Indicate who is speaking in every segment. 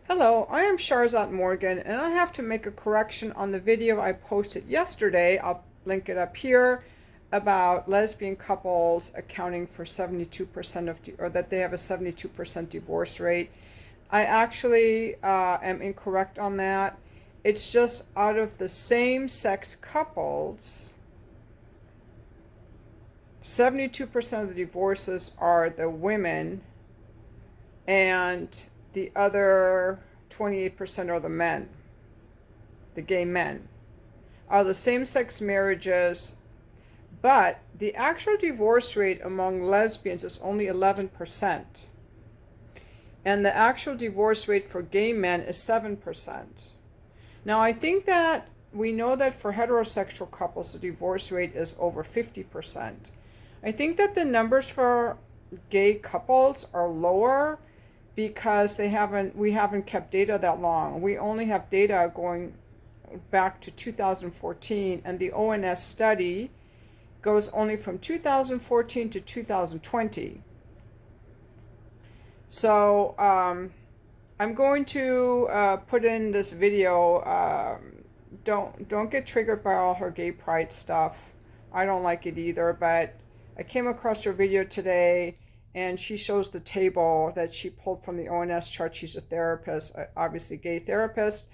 Speaker 1: Hello, I am Sharzat Morgan, and I have to make a correction on the video I posted yesterday. I'll link it up here about lesbian couples accounting for 72% or that they have a 72% divorce rate. I actually am incorrect on that. It's just out of the same-sex couples, 72% of the divorces are the women, and the other 28% are the men, the gay men. Are the same-sex marriages, but the actual divorce rate among lesbians is only 11%. And the actual divorce rate for gay men is 7%. Now, I think that we know that for heterosexual couples, the divorce rate is over 50%. I think that the numbers for gay couples are lower because we haven't kept data that long. We only have data going back to 2014, and the ONS study goes only from 2014 to 2020. So I'm going to put in this video. Don't get triggered by all her gay pride stuff. I don't like it either, but I came across her video today, and she shows the table that she pulled from the ONS chart. She's a therapist, obviously gay therapist,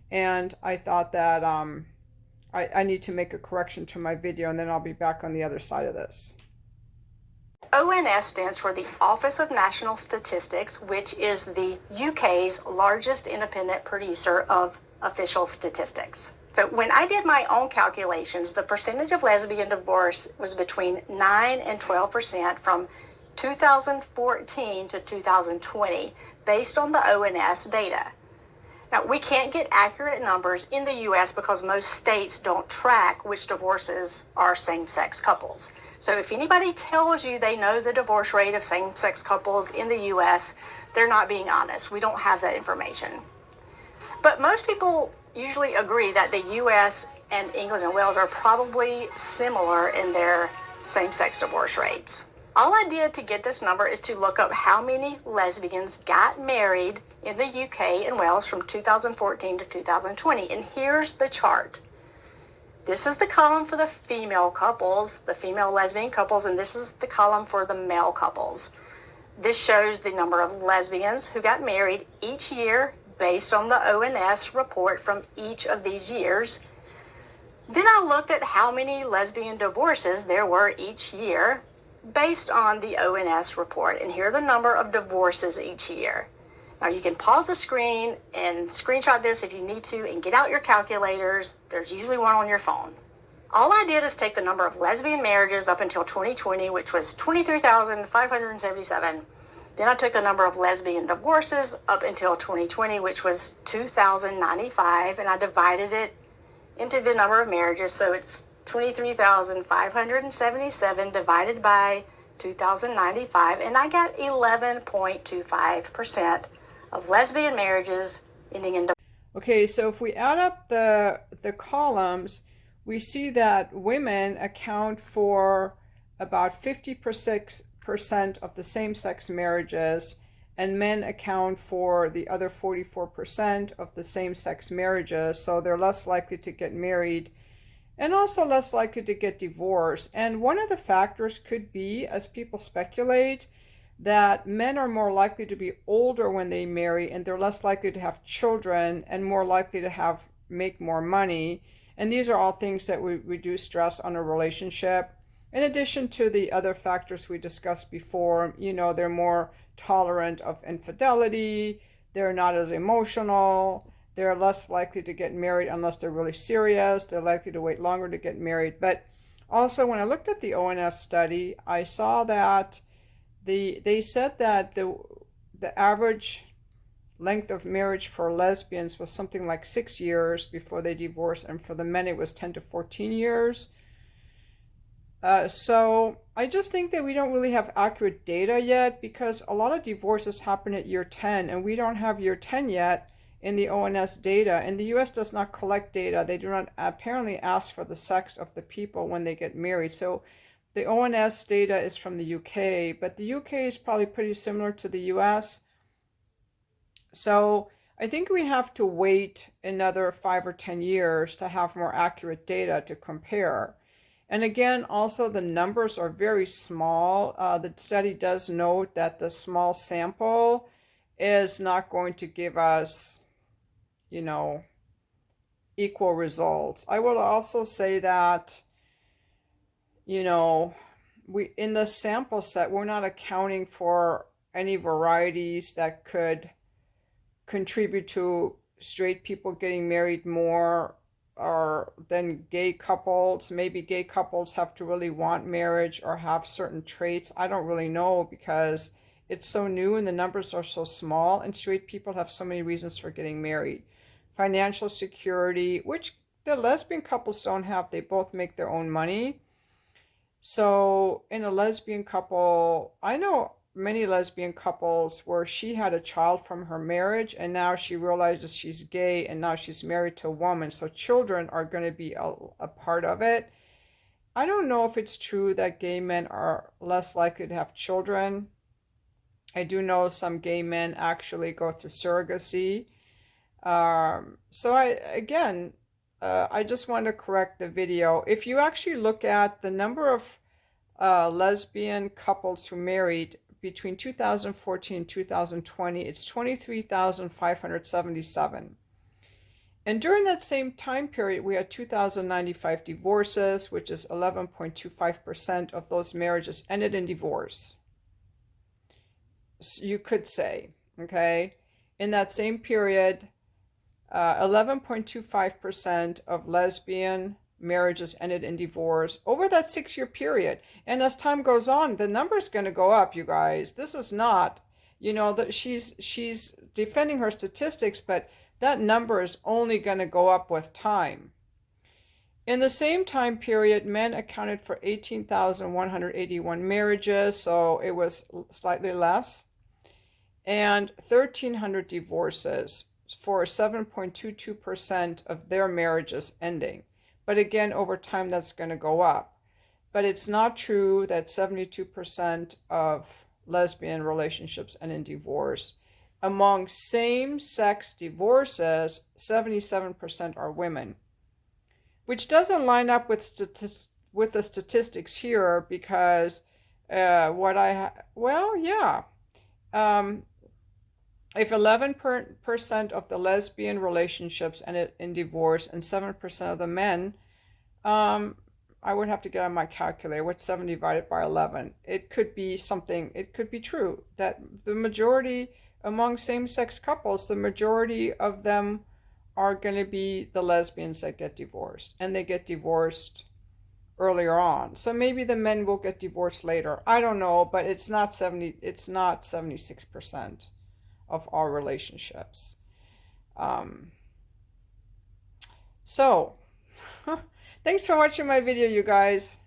Speaker 1: and I thought that I need to make a correction to my video, and then I'll be back on the other side of this.
Speaker 2: ONS stands for the Office of National Statistics, which is the UK's largest independent producer of official statistics. So when I did my own calculations, the percentage of lesbian divorce was between 9 and 12% from 2014 to 2020, based on the ONS data. Now, we can't get accurate numbers in the US because most states don't track which divorces are same-sex couples. So if anybody tells you they know the divorce rate of same-sex couples in the US, they're not being honest. We don't have that information. But most people usually agree that the US and England and Wales are probably similar in their same-sex divorce rates. All I did to get this number is to look up how many lesbians got married in the UK and Wales from 2014 to 2020. And here's the chart. This is the column for the female couples, the female lesbian couples, and this is the column for the male couples. This shows the number of lesbians who got married each year based on the ONS report from each of these years. Then I looked at how many lesbian divorces there were each year based on the ONS report, and here are the number of divorces each year. Now you can pause the screen and screenshot this if you need to and get out your calculators. There's usually one on your phone. All I did is take the number of lesbian marriages up until 2020, which was 23,577. Then I took the number of lesbian divorces up until 2020, which was 2,095, and I divided it into the number of marriages. So it's 23,577 divided by 2,095, and I got 11.25% of lesbian marriages ending in divorce.
Speaker 1: Okay, so if we add up the columns, we see that women account for about 50% of the same-sex marriages, and men account for the other 44% of the same-sex marriages, so they're less likely to get married and also less likely to get divorced. And one of the factors could be, as people speculate, that men are more likely to be older when they marry, and they're less likely to have children and more likely to make more money. And these are all things that would reduce stress on a relationship. In addition to the other factors we discussed before, they're more tolerant of infidelity, they're not as emotional, they're less likely to get married unless they're really serious, they're likely to wait longer to get married. But also, when I looked at the ONS study, I saw that they said that the average length of marriage for lesbians was something like 6 years before they divorced, and for the men it was 10 to 14 years. So I just think that we don't really have accurate data yet, because a lot of divorces happen at year 10, and we don't have year 10 yet in the ONS data. And the US does not collect data. They do not apparently ask for the sex of the people when they get married. So the ONS data is from the UK, but the UK is probably pretty similar to the US. So I think we have to wait another 5 or 10 years to have more accurate data to compare. And again, also the numbers are very small. The study does note that the small sample is not going to give us, you know, equal results. I will also say that, you know, we in the sample set, we're not accounting for any varieties that could contribute to straight people getting married more or than gay couples. Maybe gay couples have to really want marriage or have certain traits. I don't really know because it's so new and the numbers are so small, and straight people have so many reasons for getting married. Financial security, which the lesbian couples don't have. They both make their own money. So in a lesbian couple, I know many lesbian couples where she had a child from her marriage and now she realizes she's gay and now she's married to a woman. So children are going to be a part of it. I don't know if it's true that gay men are less likely to have children. I do know some gay men actually go through surrogacy. I just want to correct the video. If you actually look at the number of lesbian couples who married between 2014 and 2020, it's 23,577. And during that same time period, we had 2,095 divorces, which is 11.25% of those marriages ended in divorce. So you could say, okay, in that same period, 11.25% of lesbian marriages ended in divorce over that 6-year period. And as time goes on, the number is going to go up, you guys. This is not, that she's defending her statistics, but that number is only going to go up with time. In the same time period, men accounted for 18,181 marriages, so it was slightly less, and 1,300 divorces for 7.22% of their marriages ending. But again, over time, that's going to go up. But it's not true that 72% of lesbian relationships end in divorce. Among same-sex divorces, 77% are women, which doesn't line up with the statistics here because if 11% of the lesbian relationships ended in divorce and 7% of the men, I would have to get on my calculator. What's 7 divided by 11? It could be something, it could be true that the majority among same-sex couples, the majority of them are going to be the lesbians that get divorced, and they get divorced earlier on. So maybe the men will get divorced later. I don't know, but it's not 76% of all relationships. So, thanks for watching my video, you guys.